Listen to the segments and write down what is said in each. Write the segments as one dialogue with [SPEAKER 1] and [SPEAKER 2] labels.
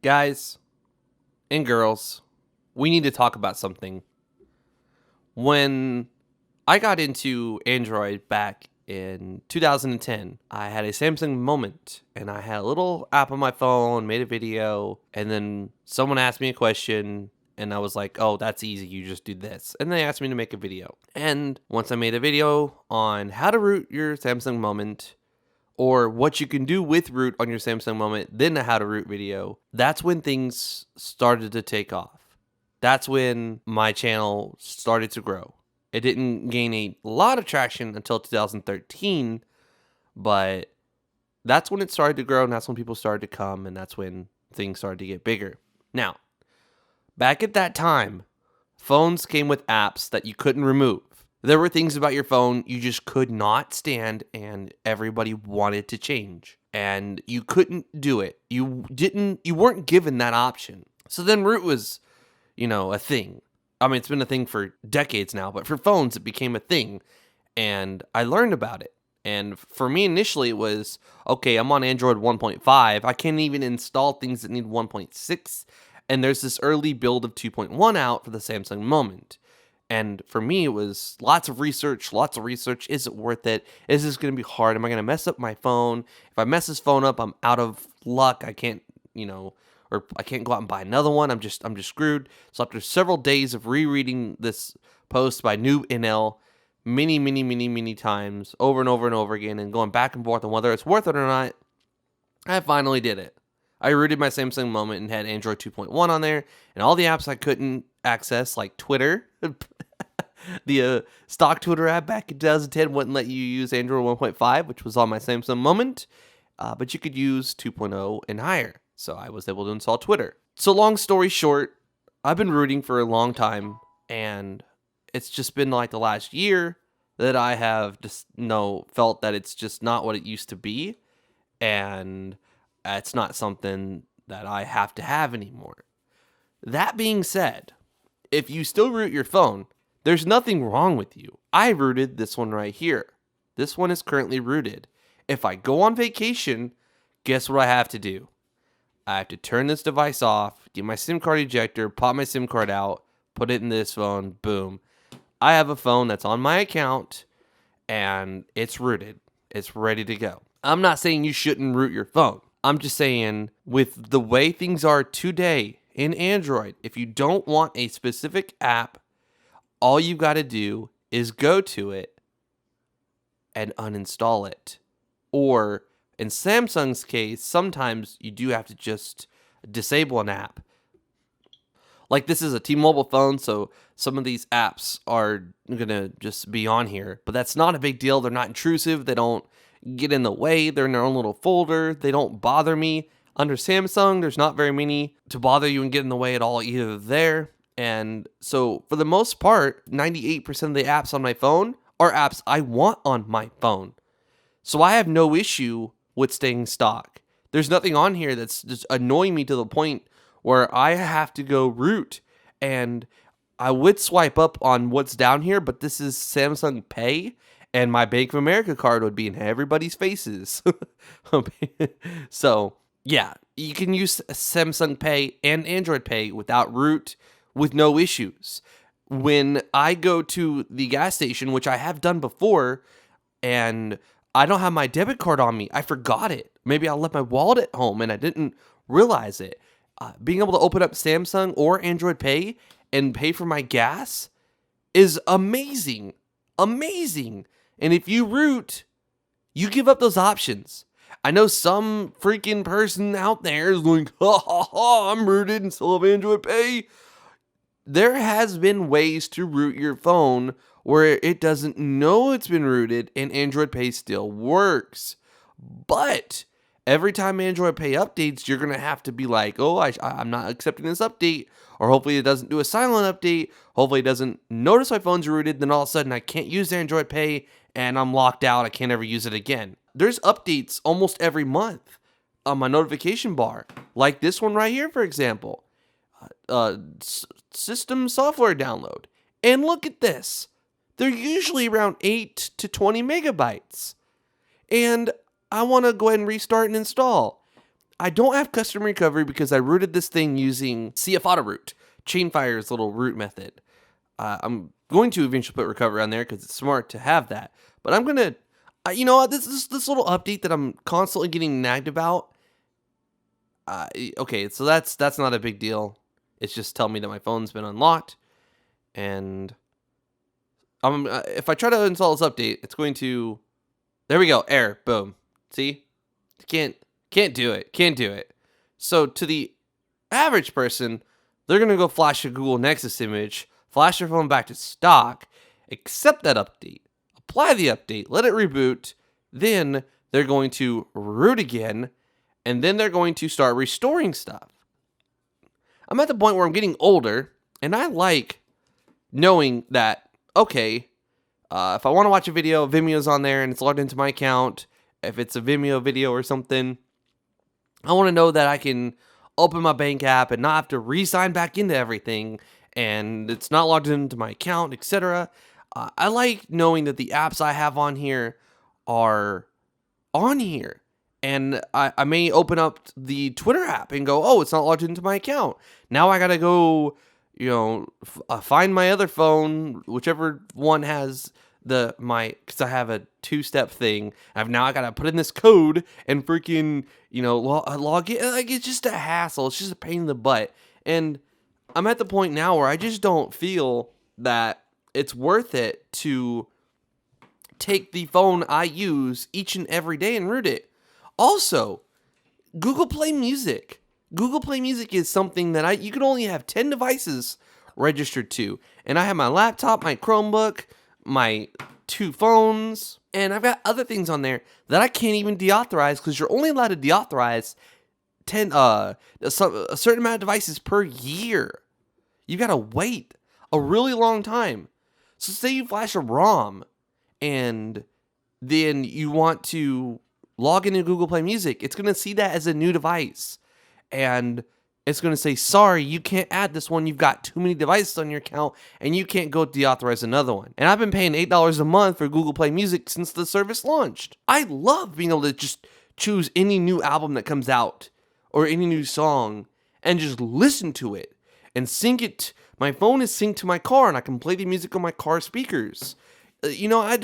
[SPEAKER 1] Guys and girls, we need to talk about something. When I got into Android back in 2010, I had a Samsung moment and I had a little app on my phone, made a video, and then someone asked me a question and I was like, oh, that's easy. You just do this. And they asked me to make a video. And once I made a video on how to root your Samsung moment, or what you can do with root on your Samsung moment, then a how to root video, that's when things started to take off. That's when my channel started to grow. It didn't gain a lot of traction until 2013, but that's when it started to grow, and that's when people started to come, and that's when things started to get bigger. Now, back at that time, phones came with apps that you couldn't remove. There were things about your phone you just could not stand, and everybody wanted to change, and you couldn't do it. You weren't given that option. So then root was, a thing. I mean, it's been a thing for decades now, but for phones, it became a thing, and I learned about it. And for me, initially, it was, okay, I'm on Android 1.5. I can't even install things that need 1.6, and there's this early build of 2.1 out for the Samsung Moment. And for me, it was lots of research. Is it worth it? Is this going to be hard? Am I going to mess up my phone? If I mess this phone up, I'm out of luck. I can't, or I can't go out and buy another one. I'm just screwed. So after several days of rereading this post by Noob NL many times, over and over and over again, and going back and forth on whether it's worth it or not, I finally did it. I rooted my Samsung moment and had Android 2.1 on there, and all the apps I couldn't access, like Twitter. The stock Twitter app back in 2010 wouldn't let you use Android 1.5, which was on my Samsung moment, but you could use 2.0 and higher. So I was able to install Twitter. So long story short, I've been rooting for a long time, and it's just been like the last year that I have just felt that it's just not what it used to be, and it's not something that I have to have anymore. That being said, if you still root your phone, there's nothing wrong with you. I rooted this one right here. This one is currently rooted. If I go on vacation, guess what I have to do? I have to turn this device off, get my SIM card ejector, pop my SIM card out, put it in this phone, boom. I have a phone that's on my account, and it's rooted. It's ready to go. I'm not saying you shouldn't root your phone. I'm just saying, with the way things are today in Android, if you don't want a specific app, all you got to do is go to it and uninstall it. Or in Samsung's case, sometimes you do have to just disable an app. Like, this is a T-Mobile phone, so some of these apps are going to just be on here. But that's not a big deal. They're not intrusive. They don't get in the way. They're in their own little folder. They don't bother me. Under Samsung, there's not very many to bother you and get in the way at all either there. And so for the most part, 98% of the apps on my phone are apps I want on my phone. So I have no issue with staying stock. There's nothing on here that's just annoying me to the point where I have to go root. And I would swipe up on what's down here, but this is Samsung Pay, and my Bank of America card would be in everybody's faces. So yeah, you can use Samsung Pay and Android Pay without root, with no issues. When I go to the gas station, which I have done before, and I don't have my debit card on me, I forgot it. Maybe I left my wallet at home and I didn't realize it. Being able to open up Samsung or Android Pay and pay for my gas is amazing. Amazing. And if you root, you give up those options. I know some freaking person out there is like, ha ha ha, I'm rooted and still have Android Pay. There has been ways to root your phone where it doesn't know it's been rooted and Android Pay still works. But every time Android Pay updates, you're going to have to be like, oh, I'm not accepting this update. Or hopefully it doesn't do a silent update. Hopefully it doesn't notice my phone's rooted. Then all of a sudden I can't use Android Pay and I'm locked out. I can't ever use it again. There's updates almost every month on my notification bar. Like this one right here, for example. System software download. And look at this. They're usually around 8 to 20 megabytes. And I want to go ahead and restart and install. I don't have custom recovery because I rooted this thing using CF root, Chainfire's little root method. I'm going to eventually put recovery on there because it's smart to have that. But I'm going to, you know what, this little update that I'm constantly getting nagged about. Okay, so that's not a big deal. It's just telling me that my phone's been unlocked. And if I try to install this update, it's going to, there we go, error, boom. See? Can't do it. Can't do it. So to the average person, they're going to go flash a Google Nexus image, flash their phone back to stock, accept that update, apply the update, let it reboot, then they're going to root again, and then they're going to start restoring stuff. I'm at the point where I'm getting older, and I like knowing that, okay, if I want to watch a video, Vimeo's on there, and it's logged into my account. If it's a Vimeo video or something, I want to know that I can open my bank app and not have to re-sign back into everything, and it's not logged into my account, etc. I like knowing that the apps I have on here are on here. And I may open up the Twitter app and go, oh, it's not logged into my account. Now I got to go, find my other phone, whichever one has because I have a 2-step thing. I got to put in this code and freaking, log in. Like, it's just a hassle. It's just a pain in the butt. And I'm at the point now where I just don't feel that it's worth it to take the phone I use each and every day and root it. Also, Google Play Music. Google Play Music is something that you can only have 10 devices registered to. And I have my laptop, my Chromebook, my 2 phones, and I've got other things on there that I can't even deauthorize because you're only allowed to deauthorize a certain amount of devices per year. You got to wait a really long time. So say you flash a ROM and then you want to log into Google Play Music, it's going to see that as a new device. And it's going to say, sorry, you can't add this one. You've got too many devices on your account and you can't go deauthorize another one. And I've been paying $8 a month for Google Play Music since the service launched. I love being able to just choose any new album that comes out or any new song and just listen to it and sync it. My phone is synced to my car and I can play the music on my car speakers. I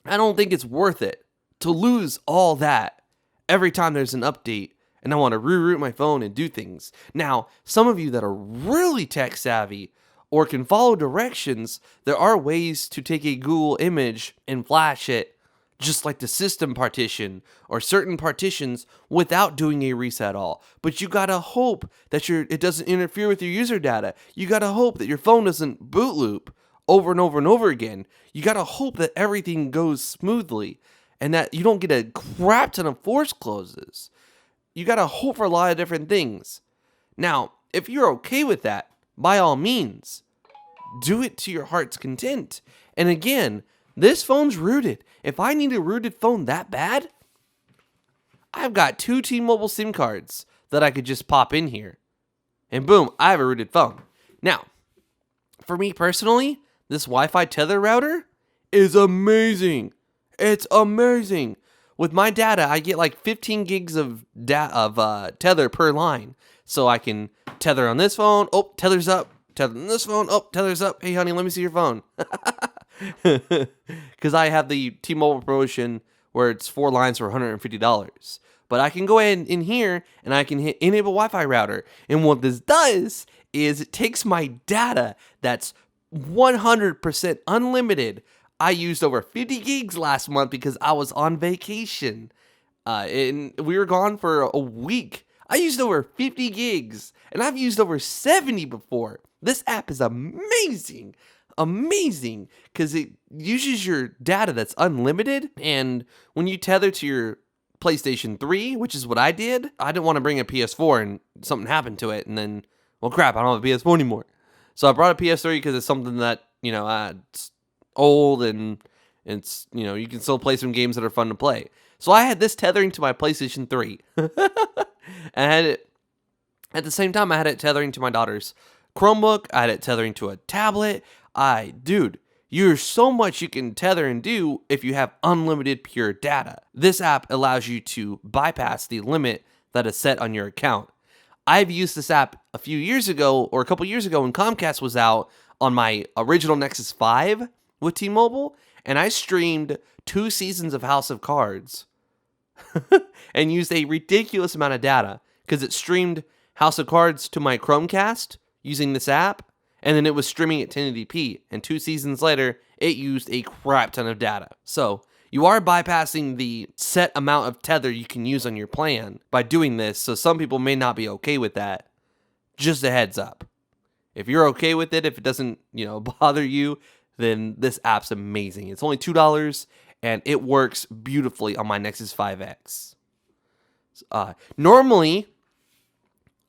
[SPEAKER 1] don't think it's worth it to lose all that every time there's an update and I want to reroute my phone and do things. Now, some of you that are really tech savvy or can follow directions, there are ways to take a Google image and flash it just like the system partition or certain partitions without doing a reset all. But you gotta hope that it doesn't interfere with your user data. You gotta hope that your phone doesn't boot loop over and over and over again. You gotta hope that everything goes smoothly and that you don't get a crap ton of force closes. You gotta hope for a lot of different things. Now, if you're okay with that, by all means, do it to your heart's content. And again, this phone's rooted. If I need a rooted phone that bad, I've got 2 T-Mobile SIM cards that I could just pop in here. And boom, I have a rooted phone. Now, for me personally, this Wi-Fi tether router is amazing. It's amazing. With my data, I get like 15 gigs of tether per line. So I can tether on this phone. Oh, tether's up. Tether on this phone. Oh, tether's up. Hey, honey, let me see your phone. Because I have the T-Mobile promotion where it's 4 lines for $150. But I can go ahead in here and I can hit enable Wi-Fi router. And what this does is it takes my data that's 100% unlimited. I used over 50 gigs last month because I was on vacation. And we were gone for a week. I used over 50 gigs. And I've used over 70 before. This app is amazing. Amazing. Because it uses your data that's unlimited. And when you tether to your PlayStation 3, which is what I did, I didn't want to bring a PS4 and something happened to it. And then, well, crap, I don't have a PS4 anymore. So I brought a PS3 because it's something that, it's old and it's, you can still play some games that are fun to play. So I had this tethering to my PlayStation 3. And I had it, at the same time, I had it tethering to my daughter's Chromebook. I had it tethering to a tablet. Dude, There's so much you can tether and do if you have unlimited pure data. This app allows you to bypass the limit that is set on your account. I've used this app a few years ago, or a couple years ago when Comcast was out on my original Nexus 5 with T-Mobile, and I streamed 2 seasons of House of Cards and used a ridiculous amount of data because it streamed House of Cards to my Chromecast using this app, and then it was streaming at 1080p, and 2 seasons later, it used a crap ton of data. So, you are bypassing the set amount of tether you can use on your plan by doing this, so some people may not be okay with that. Just a heads up. If you're okay with it, if it doesn't, bother you, then this app's amazing. It's only $2, and it works beautifully on my Nexus 5X. Normally,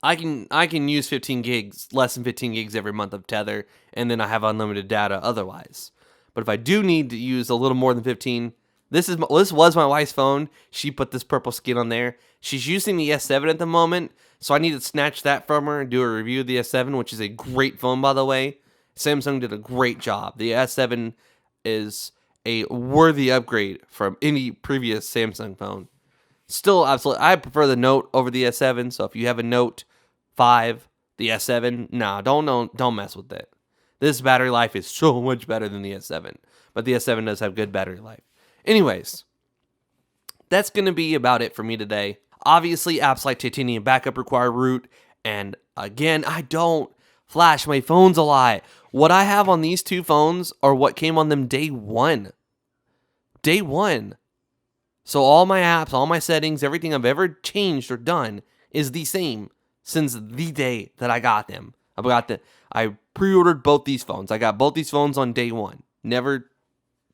[SPEAKER 1] I can use 15 gigs, less than 15 gigs every month of tether, and then I have unlimited data otherwise. But if I do need to use a little more than 15, this was my wife's phone. She put this purple skin on there. She's using the S7 at the moment, so I need to snatch that from her and do a review of the S7, which is a great phone, by the way. Samsung did a great job. The S7 is a worthy upgrade from any previous Samsung phone. Still, absolutely, I prefer the Note over the S7. So if you have a Note 5, the S7, don't mess with it. This battery life is so much better than the S7, but the S7 does have good battery life. Anyways, that's going to be about it for me today. Obviously, apps like Titanium Backup require root, and again, I don't flash my phones a lot. What I have on these 2 phones are what came on them day one. Day one. So all my apps, all my settings, everything I've ever changed or done is the same since the day that I got them. I pre-ordered both these phones. I got both these phones on day one. Never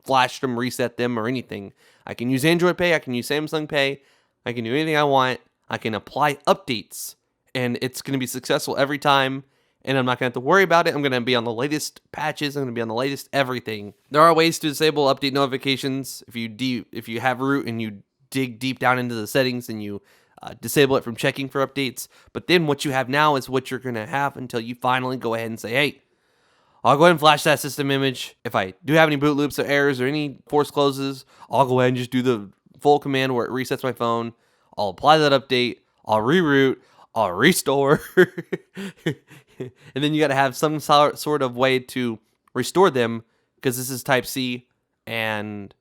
[SPEAKER 1] flashed them, reset them, or anything. I can use Android Pay. I can use Samsung Pay. I can do anything I want. I can apply updates, and it's going to be successful every time. And I'm not going to have to worry about it. I'm going to be on the latest patches. I'm going to be on the latest everything. There are ways to disable update notifications. If you have root and you dig deep down into the settings and you disable it from checking for updates. But then what you have now is what you're going to have until you finally go ahead and say, hey, I'll go ahead and flash that system image. If I do have any boot loops or errors or any force closes, I'll go ahead and just do the full command where it resets my phone. I'll apply that update. I'll reroute. I'll restore. And then you got to have some sort of way to restore them because this is Type-C and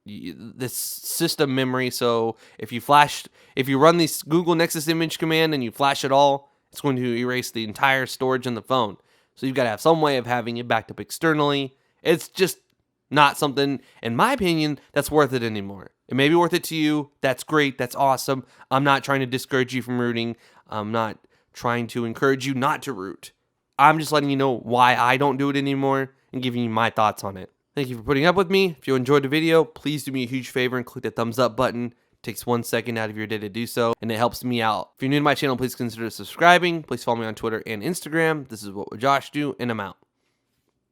[SPEAKER 1] this system memory. So if you run this Google Nexus image command and you flash it all, it's going to erase the entire storage on the phone. So you've got to have some way of having it backed up externally. It's just not something, in my opinion, that's worth it anymore. It may be worth it to you. That's great. That's awesome. I'm not trying to discourage you from rooting. I'm not trying to encourage you not to root. I'm just letting you know why I don't do it anymore and giving you my thoughts on it. Thank you for putting up with me. If you enjoyed the video, please do me a huge favor and click the thumbs up button. It takes 1 second out of your day to do so, and it helps me out. If you're new to my channel, please consider subscribing. Please follow me on Twitter and Instagram. This is What Would Josh Do, and I'm out.